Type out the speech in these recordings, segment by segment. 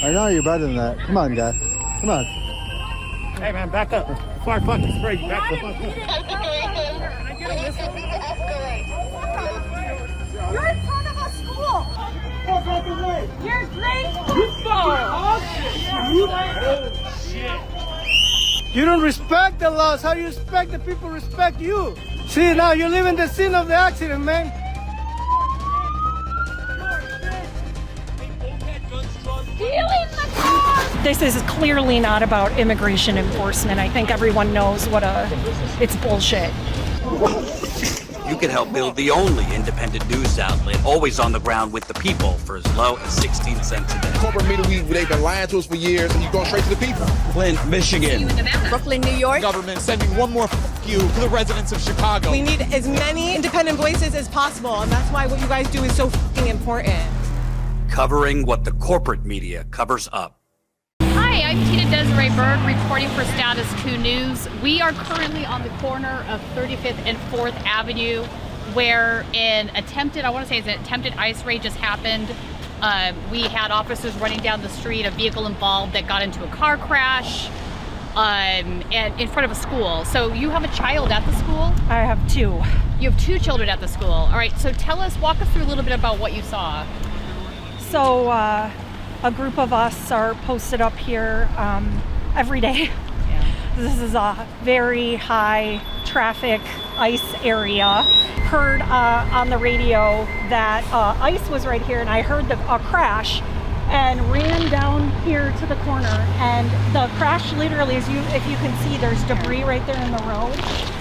I know you're better than that. Come on, guy. Come on. Hey, man, back up. Before I fucking spray you, back the fuck up. You're in front of a school. Fuck out the way. You're great. You don't respect the laws. How do you expect the people respect you? See, now you're leaving the scene of the accident, man. Stealing the car. This is clearly not about immigration enforcement. I think everyone knows it's bullshit. You can help build the only independent news outlet always on the ground with the people for as low as 16 cents a day. Corporate media, they've been lying to us for years, and you're going straight to the people. Flint, Michigan. Brooklyn, New York. Government sending one more you to the residents of Chicago. We need as many independent voices as possible, and that's why what you guys do is so fucking important. Covering what the corporate media covers up. Hi, I'm Tina-Desiree Berg reporting for Status Coup News. We are currently on the corner of 35th and 4th Avenue where an attempted ICE raid just happened. We had officers running down the street, a vehicle involved that got into a car crash and in front of a school. So you have a child at the school? I have two. You have two children at the school. All right, so walk us through a little bit about what you saw. So a group of us are posted up here every day. Yeah. This is a very high traffic ICE area. Heard on the radio that ICE was right here, and I heard a crash and ran down here to the corner. And the crash literally, if you can see, there's debris right there in the road.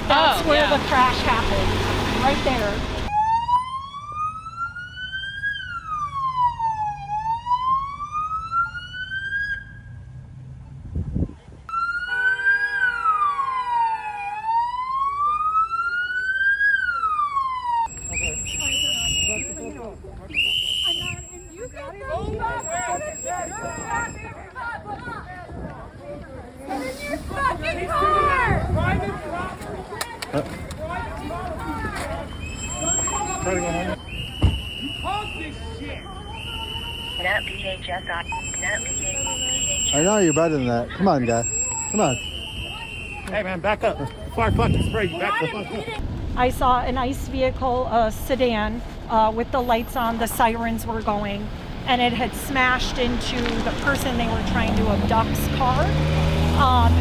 That's where the crash happened, right there. I know you're better than that. Come on, guy. Come on. Hey, man, back up. Before I fucking spray you, back the fuck up. I saw an ICE vehicle, a sedan, with the lights on, the sirens were going, and it had smashed into the person they were trying to abduct's car.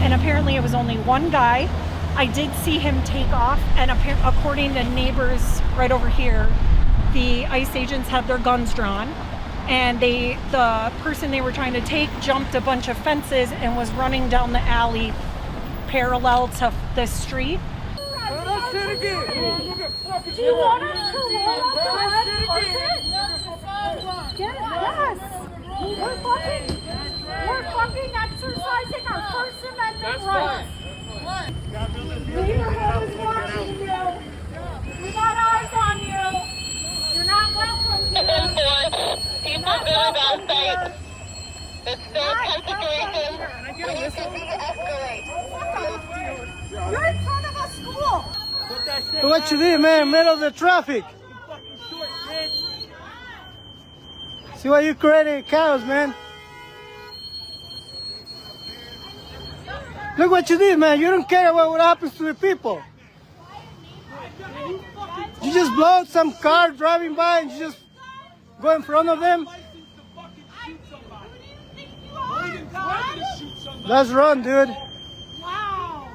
And apparently it was only one guy. I did see him take off, and according to neighbors right over here, the ICE agents had their guns drawn, and the person they were trying to take jumped a bunch of fences and was running down the alley parallel to the street. Do you want us to roll up the red carpet? Yes. We're fucking exercising our First Amendment rights. Neighborhood is watching you. We got eyes on you. You're not welcome here. People going outside. It's still concentration. We need to de-escalate. You're in front of a school. What you did, man? Middle of the traffic. See why you creating chaos, man? Look what you did, man. You don't care about what happens to the people. You just blow out some car driving by and you just go in front of them. Let's run, dude. Wow.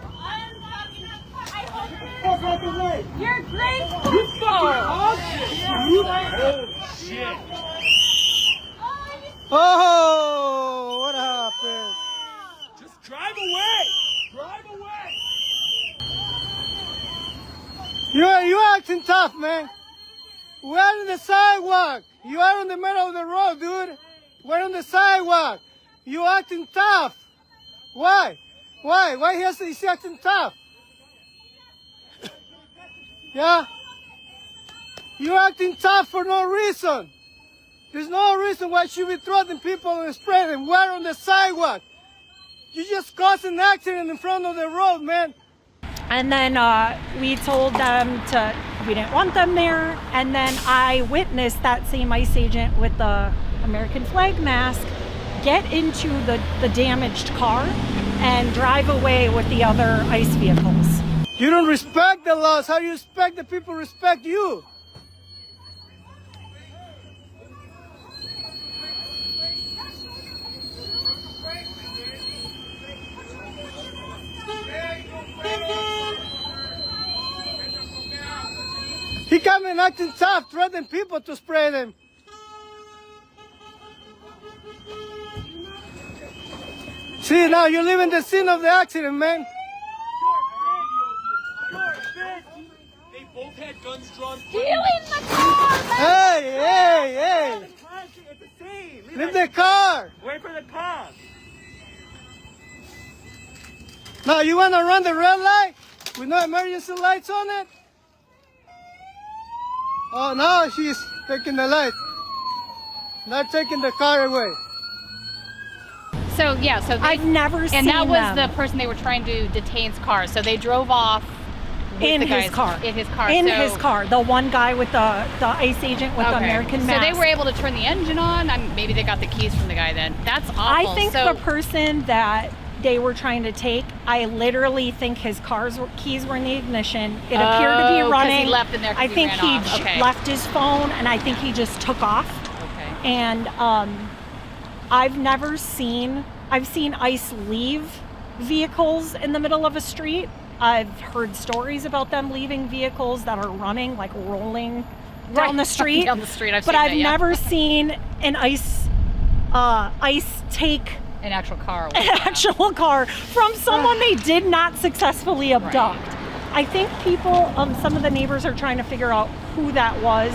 Fuck out the way. You're great. Shit. Oh, what happened? Just drive away. Drive away. You acting tough, man. We're on the sidewalk. You are in the middle of the road, dude. We're on the sidewalk. You acting tough. Why? Why is he acting tough? Yeah? You acting tough for no reason. There's no reason why you should be threatening people and spreading. We're on the sidewalk. You just caused an accident in front of the road, man. And then we told them we didn't want them there. And then I witnessed that same ICE agent with the American flag mask get into the damaged car and drive away with the other ICE vehicles. You don't respect the laws. How do you expect the people respect you? He come and acting tough, threatening people to spray them. See, now you're leaving the scene of the accident, man. They both had guns drawn. Stealing the car! Hey! It's the same. Leave the car. Wait for the car. Now you want to run the red light with no emergency lights on it? Oh, now she's taking the light. Not taking the car away. So yeah, so I've never seen and that was them. the person they were trying to detain's car. So they drove off with in the his guys, car. In his car. In so, his car. The one guy with the ICE agent with the American mask. So they were able to turn the engine on. Maybe they got the keys from the guy then. That's awful. I think so, the person that they were trying to take, I literally think his keys were in the ignition. It appeared to be 'cause running. he left in there 'cause I he think ran he off. Okay. left his phone, and I think he just took off. Okay. And I've seen ICE leave vehicles in the middle of a street. I've heard stories about them leaving vehicles that are running, like rolling down the street. Down the street, But seen I've that, yeah. never seen an ICE take An actual car. an actual car from someone they did not successfully abduct. I think people, some of the neighbors are trying to figure out who that was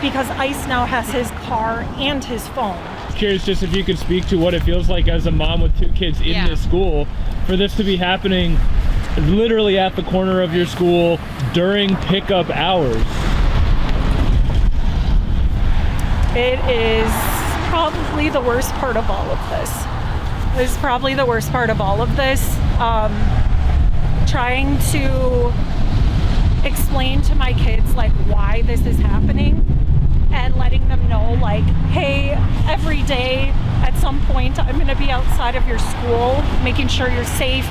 because ICE now has his car and his phone. Curious just if you could speak to what it feels like as a mom with 2 kids in this school for this to be happening literally at the corner of your school during pickup hours. It is probably the worst part of all of this. It's probably the worst part of all of this. Trying to explain to my kids like why this is happening and letting them know like, hey, every day at some point I'm gonna be outside of your school, making sure you're safe.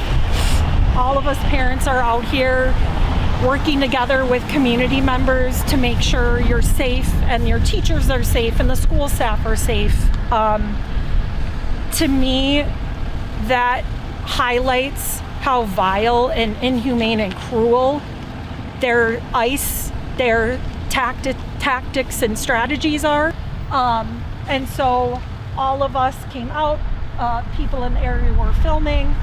All of us parents are out here working together with community members to make sure you're safe and your teachers are safe and the school staff are safe. To me, that highlights how vile and inhumane and cruel their tactics and strategies are. And so all of us came out, people in the area were filming.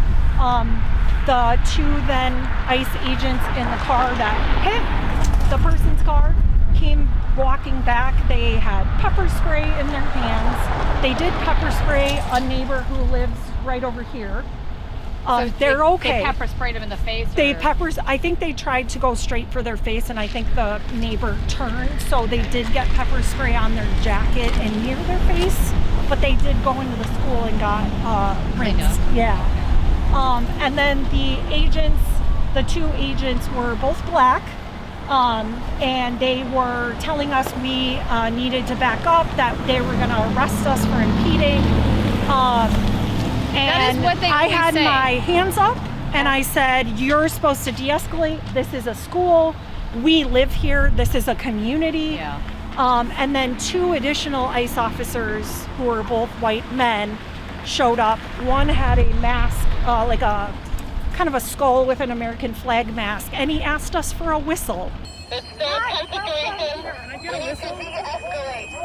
The 2 then ICE agents in the car that hit the person's car came walking back. They had pepper spray in their hands. They did pepper spray a neighbor who lives right over here. So they're okay. They pepper sprayed him in the face? I think they tried to go straight for their face, and I think the neighbor turned, so they did get pepper spray on their jacket and near their face, but they did go into the school and got rinsed. Yeah. And then the 2 agents were both black, and they were telling us we needed to back up, that they were going to arrest us for impeding. And that is what they I always had say. my hands up and I said, you're supposed to de-escalate. This is a school. We live here. This is a community. Yeah. And then 2 additional ICE officers who were both white men showed up. One had a mask, like a kind of a skull with an American flag mask, and he asked us for a whistle. The configuration. We need to de-escalate.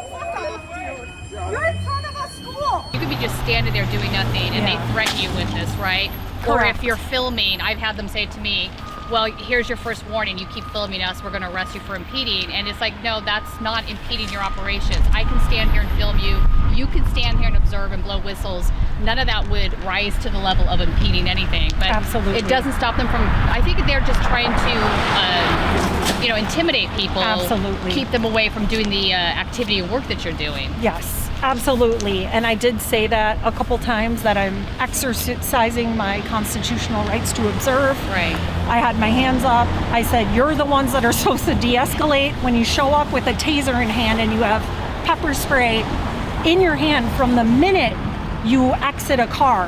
You're in front of a school. You could be just standing there doing nothing and they threaten you with this, right? Or Correct. if you're filming, I've had them say to me, well, here's your first warning. You keep filming us, we're going to arrest you for impeding. And it's like, no, that's not impeding your operations. I can stand here and film you. You can stand here and observe and blow whistles. None of that would rise to the level of impeding anything. But Absolutely. it doesn't stop them from, I think they're just trying to, intimidate people. Absolutely. Keep them away from doing the activity and work that you're doing. Yes, absolutely. And I did say that a couple times, that I'm exercising my constitutional rights to observe. Right. I had my hands up. I said, you're the ones that are supposed to de-escalate. When you show up with a taser in hand and you have pepper spray in your hand from the minute you exit a car.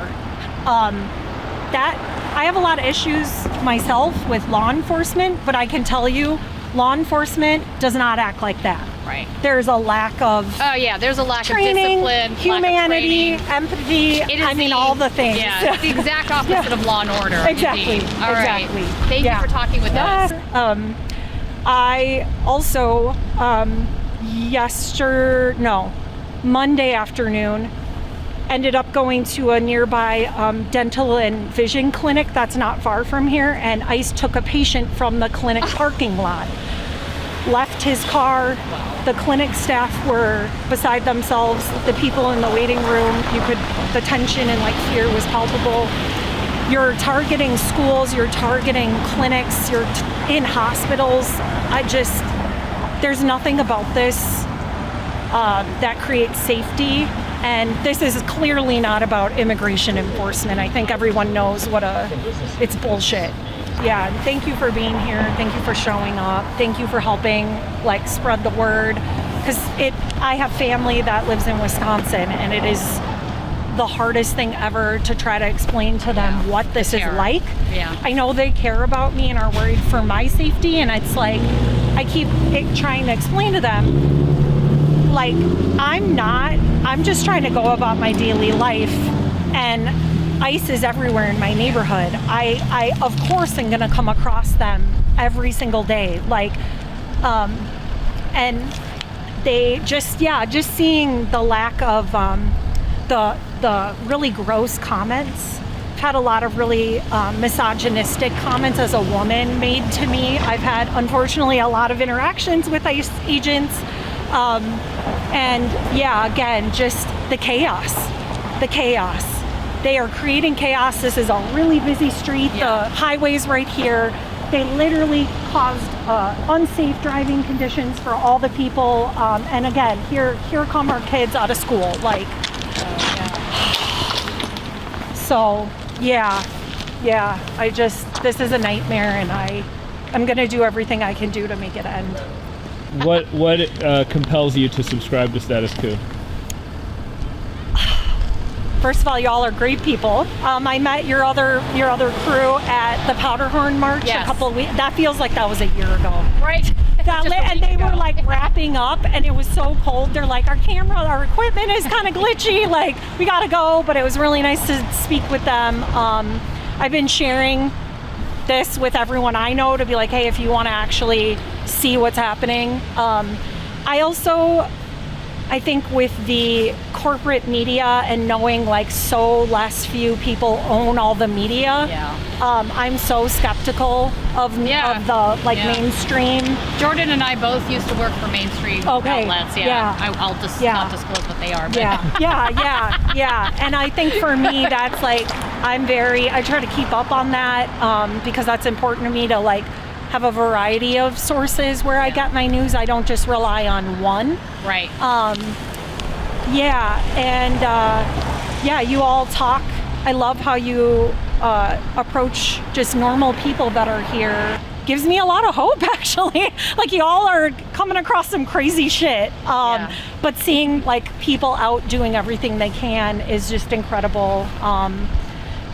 That I have a lot of issues myself with law enforcement, but I can tell you, law enforcement does not act like that. Right. There's a lack of there's a lack training, of discipline, humanity, lack of empathy. I mean, all the things. Yeah, it's the exact opposite of law and order. Exactly. Indeed. All right. Exactly. Thank you for talking with us. I also Monday afternoon ended up going to a nearby dental and vision clinic that's not far from here, and ICE took a patient from the clinic parking lot, left his car. The clinic staff were beside themselves. The people in the waiting room, the tension and fear was palpable. You're targeting schools, you're targeting clinics, you're in hospitals. There's nothing about this that creates safety. And this is clearly not about immigration enforcement. I think everyone knows it's bullshit. Yeah, and thank you for being here. Thank you for showing up. Thank you for helping spread the word. Because I have family that lives in Wisconsin, and it is the hardest thing ever to try to explain to them what this is like. Yeah. I know they care about me and are worried for my safety, and it's I keep trying to explain to them, I'm just trying to go about my daily life, and ICE is everywhere in my neighborhood. I of course am gonna come across them every single day. And they just seeing the lack of the really gross comments. I've had a lot of really misogynistic comments as a woman made to me. I've had, unfortunately, a lot of interactions with ICE agents. Again, just the chaos. They are creating chaos. This is a really busy street. Yeah. The highway's right here. They literally caused unsafe driving conditions for all the people. And again, here come our kids out of school. This is a nightmare, and I'm gonna do everything I can do to make it end. What compels you to subscribe to Status Coup? First of all, y'all are great people. I met your other crew at the Powderhorn March a couple of weeks. That feels like that was a year ago. Right. And they were wrapping up, and it was so cold. They're our equipment is kind of glitchy. We gotta go. But it was really nice to speak with them. I've been sharing this with everyone I know to be hey, if you want to actually see what's happening. I think with the corporate media and knowing so less few people own all the media, I'm so skeptical of the mainstream. Jordan and I both used to work for mainstream outlets. I'll just not disclose what they are. But. Yeah. And I think for me, that's I try to keep up on that because that's important to me to have a variety of sources where I get my news. I don't just rely on one. Right. You all talk. I love how you approach just normal people that are here. Gives me a lot of hope, actually. Y'all are coming across some crazy shit. But seeing people out doing everything they can is just incredible.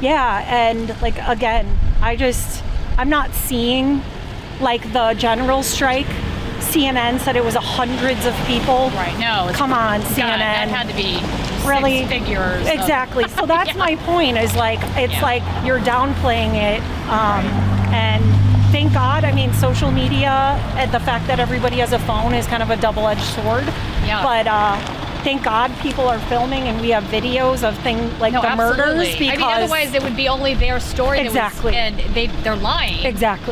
And again, I'm not seeing the general strike. CNN said it was hundreds of people. Right. No. Come on, CNN. That had to be really 6 figures. Exactly. So that's my point. Is you're downplaying it. And thank God. Social media and the fact that everybody has a phone is kind of a double-edged sword. Yeah. But thank God people are filming and we have videos of things the murders. Because otherwise it would be only their story. Exactly. And they're lying. Exactly.